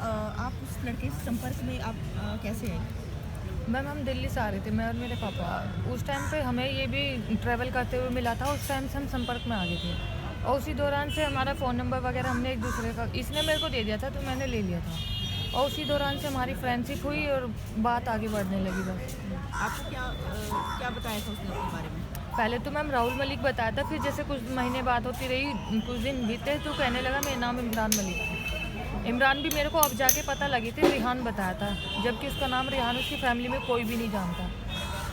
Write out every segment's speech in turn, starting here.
आप उस लड़के से संपर्क में आप कैसे आए? मैम हम दिल्ली से आ रहे थे, मैं और मेरे पापा। उस टाइम पे हमें ये भी ट्रैवल करते हुए मिला था, उस टाइम से हम संपर्क में आ गए थे और उसी दौरान से हमारा फ़ोन नंबर वगैरह हमने एक दूसरे का, इसने मेरे को दे दिया था तो मैंने ले लिया था और उसी दौरान से हमारी फ्रेंडशिप हुई और बात आगे बढ़ने लगी बस। आपको क्या बताया था उसने अपने बारे में? पहले तो मैम राहुल मलिक बताया था, फिर जैसे कुछ महीने बात होती रही, कुछ दिन बीते तो कहने लगा मेरा नाम इमरान मलिक है। इमरान भी मेरे को अब जाके पता लगी थी, रिहान बताया था, जबकि उसका नाम रिहान उसकी फैमिली में कोई भी नहीं जानता।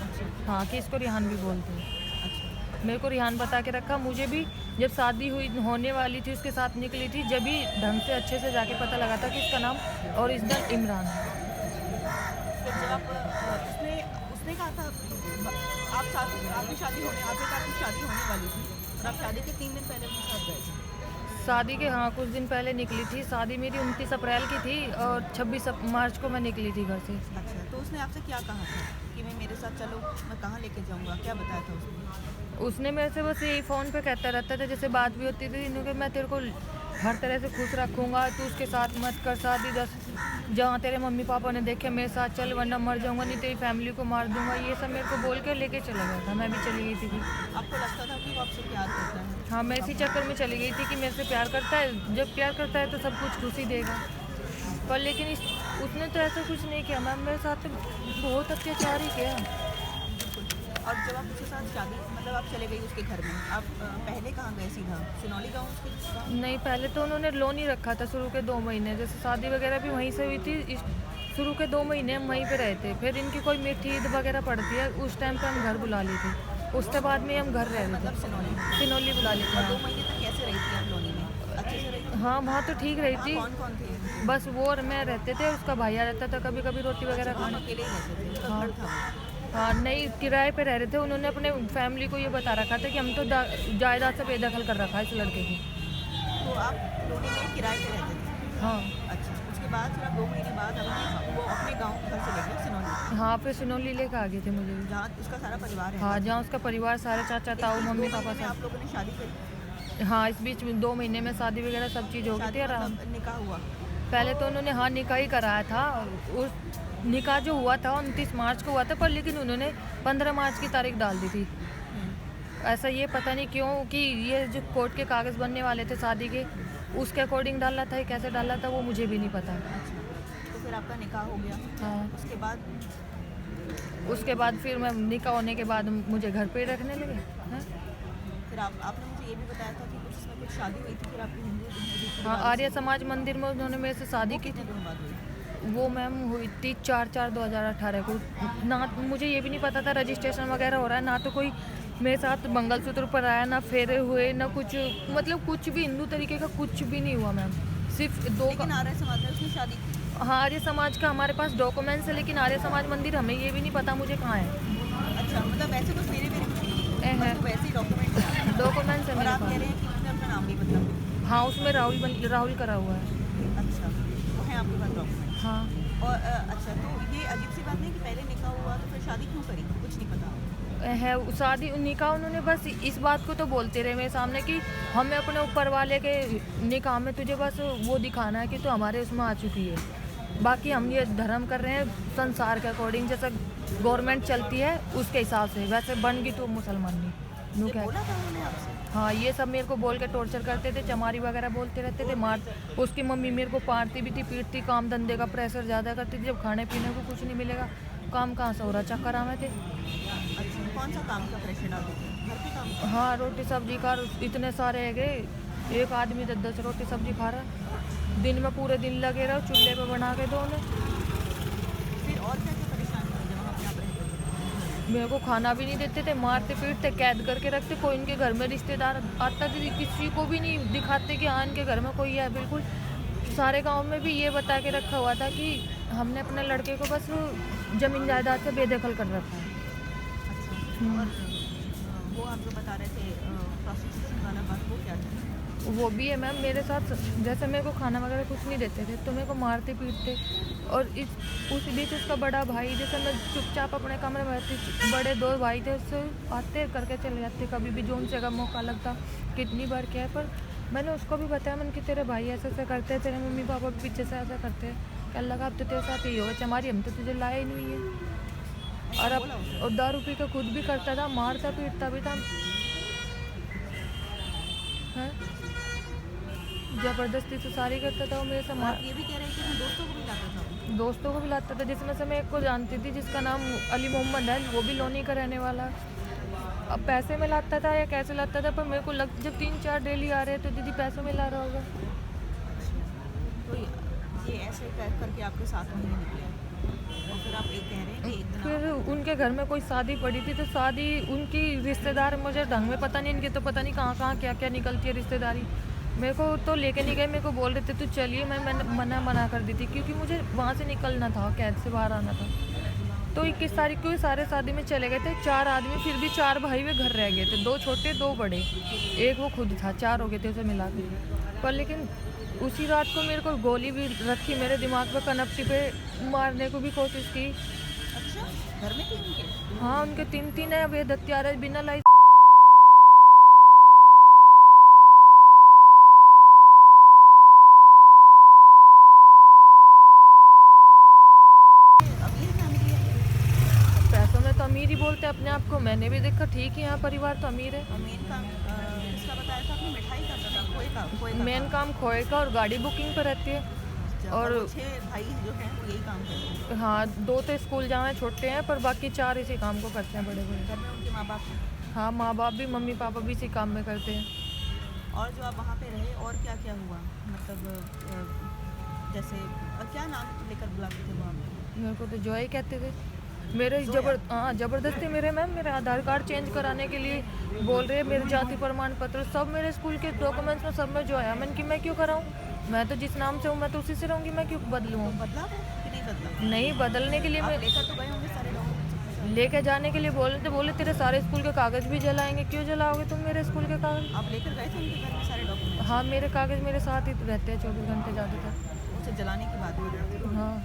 अच्छा। हाँ, कि इसको रिहान भी बोलते हैं। अच्छा। मेरे को रिहान बता के रखा, मुझे भी जब शादी हुई होने वाली थी उसके साथ निकली थी, जब भी ढंग से अच्छे से जाके पता लगा था कि इसका नाम ओरिजिनल इमरान है। फिर जब आप उसने उसने कहा था आपकी शादी होने आपके साथ आपकी शादी होने वाली थी और आप शादी के 3 दिन पहले उनके साथ गए थे। शादी के हाँ, कुछ दिन पहले निकली थी। शादी मेरी 29 अप्रैल की थी और 26 मार्च को मैं निकली थी घर से। अच्छा, तो उसने आपसे क्या कहा था कि मैं मेरे साथ चलो, मैं कहाँ लेके जाऊँगा, क्या बताया था उसने? उसने मेरे से बस यही फ़ोन पे कहता रहता था, जैसे बात भी होती थी कि मैं तेरे को हर तरह से खुश रखूँगा, तू उसके साथ मत कर शादी, जहाँ तेरे मम्मी पापा ने देखे मेरे साथ चल, वरना मर जाऊँगा, नहीं तेरी फैमिली को मार दूँगा। ये सब मेरे को बोल के लेके चला गया था, मैं भी चली गई थी फिर। आपको लगता था कि वो आपसे प्यार करता है? हाँ, मैं इसी चक्कर में चली गई थी कि मेरे से प्यार करता है, जब प्यार करता है तो सब कुछ खुशी देगा। पर लेकिन उसने तो ऐसा कुछ नहीं किया मैम, मेरे साथ तो बहुत अत्याचार ही किया। और जब आप उसके साथ शादी मतलब आप चले गई उसके घर में, आप पहले कहाँ गए? सीधा सिनौली गाँव उसके गाँव? नहीं, पहले तो उन्होंने लोन ही रखा था शुरू के 2 महीने, जैसे शादी वगैरह भी वहीं से हुई थी। शुरू के 2 महीने हम वहीं पे रहे थे, फिर इनकी कोई मीठी ईद वगैरह पड़ती है, उस टाइम पे हम घर बुला ली थी, उसके बाद में हम घर रह रहे मतलब थे, सिनौली में? सिनौली बुला ली थी। और 2 हाँ। महीने तक कैसे रही थी आप लोनी में? अच्छे से रही थी? हाँ, वहाँ तो ठीक रही वहाँ थी, कौन-कौन थे उनके? बस वो और मैं रहते थे, उसका भैया रहता था कभी कभी रोटी अच्छा, वगैरह तो आप खाने। अकेले ही रहते थे, उसका हाँ। घर था वो? हाँ, नहीं, किराए पे रह रहे थे। उन्होंने अपने फैमिली को ये बता रखा था कि हम तो जायदाद से बेदखल कर रखा है इस लड़के की। तो आप लोनी में किराए पे रहते थे? हाँ। अच्छा, उसके बाद फिर आप 2 महीने बाद वो अपने गाँव घर चले गए सिनौली, हाँ, फिर सिनौली लेके आ गए थे मुझे भी। जहाँ उसका सारा परिवार रहता हाँ, था। जहाँ उसका परिवार सारे चाचा, इस ताऊ, बीच 2 मम्मी, महीने पापा में आप सब। लोगों ने शादी करी? हाँ, इस बीच में 2 महीने में शादी वगैरह सब चीज़ हो गई थी शादी आराम। मतलब निकाह हुआ? पहले तो उन्होंने हाँ निकाह ही कराया था और उस निकाह जो हुआ था 29 मार्च को हुआ था, पर लेकिन उन्होंने 15 मार्च की तारीख डाल दी थी। ऐसा ये पता नहीं क्यों कि ये जो कोर्ट के कागज़ बनने वाले थे शादी के, उसके अकॉर्डिंग डाला था, या कैसे डाला था वो मुझे भी नहीं पता। अच्छा, तो फिर आपका निकाह हो गया? हाँ। उसके बाद फिर मैं निकाह होने के बाद मुझे घर पे ही रखने लगे। हाँ। फिर आपने मुझे ये भी बताया था कि कुछ शादी हुई थी फिर आपकी हिंदू रीति हाँ, रिवाजों आर्य से? समाज मंदिर में उन्होंने मेरे से शादी की कितने थी। दिनों बाद हुई? वो मैम हुई थी 4/4/2018 को। ना मुझे ये भी नहीं पता था रजिस्ट्रेशन वगैरह हो रहा है, ना तो कोई मेरे साथ मंगलसूत्र पर आया, ना फेरे हुए, ना कुछ, मतलब कुछ भी हिंदू तरीके का कुछ भी नहीं हुआ मैम। सिर्फ दो लेकिन आर्य समाज में उसने शादी की? हाँ, आर्य समाज का हमारे पास डॉक्यूमेंट्स है, लेकिन आर्य समाज मंदिर हमें ये भी नहीं पता मुझे कहाँ है। अच्छा, मतलब वैसे तो फेरे वेरे कुछ नहीं है बस वो वैसे ही डॉक्यूमेंट है। डॉक्यूमेंट्स है और मेरे आप कह रहे पास। हैं कि उसने अपना नाम भी बदला? हाँ, उसमें राहुल करा हुआ है। अच्छा, तो है आपके पास डॉक्यूमेंट? हाँ। और अच्छा, तो ये अजीब सी बात नहीं कि पहले निकाह हुआ तो फिर शादी क्यों करी? कुछ नहीं पता? है शादी निकाह, उन्होंने बस इस बात को तो बोलते रहे मेरे सामने कि हमें अपने ऊपर वाले के निकाह में तुझे बस वो दिखाना है कि तू हमारे उसमें आ चुकी है, बाकी हम ये धर्म कर रहे हैं संसार के अकॉर्डिंग, जैसा गवर्नमेंट चलती है उसके हिसाब से, वैसे बन गई तो मुसलमान नहीं यूँ ये क्या। बोला था उन्होंने आपसे? हाँ, ये सब मेरे को बोल के टॉर्चर करते थे, चमारी वगैरह बोलते रहते थे, मार। उसकी मम्मी मेरे को मारती भी थी, पीटती, काम धंधे का प्रेशर ज़्यादा करती थी, जब खाने पीने को कुछ नहीं मिलेगा काम कहाँ से हो रहा, चक्कर आवे थे। अच्छा, कौन सा काम का प्रेशर डालते थे? घर के काम का? हाँ, रोटी सब्जी का इतने सारे है गए, एक आदमी 10-10 रोटी सब्जी खा रहा, दिन में पूरे दिन लगे रहो चूल्हे पे बना के दो उन्हें। फिर और क्या-क्या परेशानी हुई जब वहाँ पे आप रहते थे? मेरे को खाना भी नहीं देते थे, मारते पीटते, कैद करके रखते, कोई इनके घर में रिश्तेदार आता थे किसी को भी नहीं दिखाते कि हाँ इनके घर में कोई है, बिल्कुल। सारे गांव में भी ये बता के रखा हुआ था कि हमने अपने लड़के को बस जमीन जायदाद से बेदखल कर रखा है। अच्छा, और वो आप जो बता रहे थे प्रोस्टिट्यूशन वाला बात, वो क्या था? वो भी है मैम मेरे साथ, जैसे मेरे को खाना वगैरह कुछ नहीं देते थे तो मेरे को मारते पीटते, और उस बीच उसका बड़ा भाई, जैसे मैं चुपचाप अपने कमरे में रहती, बड़े 2 भाई थे, उससे आते करके चले जाते कभी भी जो उनसे का मौका लगता, कितनी बार क्या है, पर मैंने उसको भी बताया, मैंने कि तेरे भाई ऐसा ऐसा करते हैं, तेरे मम्मी पापा भी पीछे से ऐसा करते हैं, क्या लगा अब तो तेरे साथ यही होगा, चमारी हम तो तुझे लाए ही नहीं है। और अब और दारू पी के खुद भी करता था, मारता पीटता भी था, हैं? जबरदस्ती से सारी करता था वो मेरे से। आप ये भी कह रहे हैं कि मैं दोस्तों को भी लाता था। दोस्तों को भी लाता था, जिसमें से मैं एक को जानती थी जिसका नाम अली मोहम्मद है, वो भी लोनी का रहने वाला। अब पैसे में लाता था या कैसे लाता था, पर मेरे को लग जब 3-4 डेली आ रहे हैं तो दीदी पैसों में ला रहा होगा। तो ये ऐसे करके आपके 7 महीने निकले और फिर आप एक कह रहे हैं कि एक दिन फिर उनके घर में कोई शादी पड़ी थी, तो शादी उनकी रिश्तेदार, मुझे ढंग में पता नहीं, इनके तो पता नहीं कहाँ कहाँ क्या क्या निकलती है रिश्तेदारी। मेरे को तो लेके नहीं गए, मेरे को बोल रहे थे तू चलिए, मैं मना कर दी थी, क्योंकि मुझे वहाँ से निकलना था, कैद से बाहर आना था। तो 21 तारीख को ही सारे शादी में चले गए थे, 4 आदमी, फिर भी 4 भाई वे घर रह गए थे, 2 छोटे 2 बड़े, एक वो खुद था, 4 हो गए थे उसे मिला के। पर लेकिन उसी रात को मेरे को गोली भी रखी मेरे दिमाग पे, कनपटी पे मारने को भी कोशिश की। अच्छा, घर में थे उनके? हाँ, उनके 3 है अवैध हत्यारे बिना लाइसेंस। अमीर फैमिली है। पैसों में तो अमीर ही बोलते हैं अपने आप को, मैंने भी देखा, ठीक है यहाँ परिवार तो अमीर है। अमीर का इसका बताया था आपने, मिठाई करता था, खोए का मेन काम खोए का और गाड़ी बुकिंग पर रहती है। और 6 भाई जो हैं वो यही काम करते हैं। हाँ, 2 तो स्कूल जाए छोटे हैं, पर बाकी 4 इसी काम को करते हैं, बड़े बड़े। घर में उनके माँ बाप हैं। हाँ, माँ बाप भी, मम्मी पापा भी इसी काम में करते हैं। और जो आप वहाँ पे रहे और क्या क्या हुआ, मतलब जैसे क्या नाम लेकर बुलाते थे वहाँ पे? मेरे को तो जो ही कहते थे, मेरे जोया? ज़बरदस्ती मेरे मैम मेरे आधार कार्ड चेंज कराने के लिए बोल रहे हैं, मेरे जाति प्रमाण पत्र सब मेरे स्कूल के डॉक्यूमेंट्स में सब में जो है। मैंने कि मैं क्यों कराऊँ, मैं तो जिस नाम से हूँ मैं तो उसी से रहूँगी, मैं क्यों बदलूँ। बदला वो कि नहीं बदला? नहीं, बदलने के लिए आप मैं लेकर तो गए होंगे सारे डॉक्यूमेंट्स? लेके जाने के लिए बोले तेरे सारे स्कूल के कागज़ भी जलाएंगे। क्यों जलाओगे तुम मेरे स्कूल के कागज़? आप लेकर गए थे उनके घर में सारे डॉक्यूमेंट्स? हाँ, मेरे कागज़ मेरे साथ ही रहते हैं 24 घंटे ज़्यादातर। उसे जलाने की बात हुई। हाँ।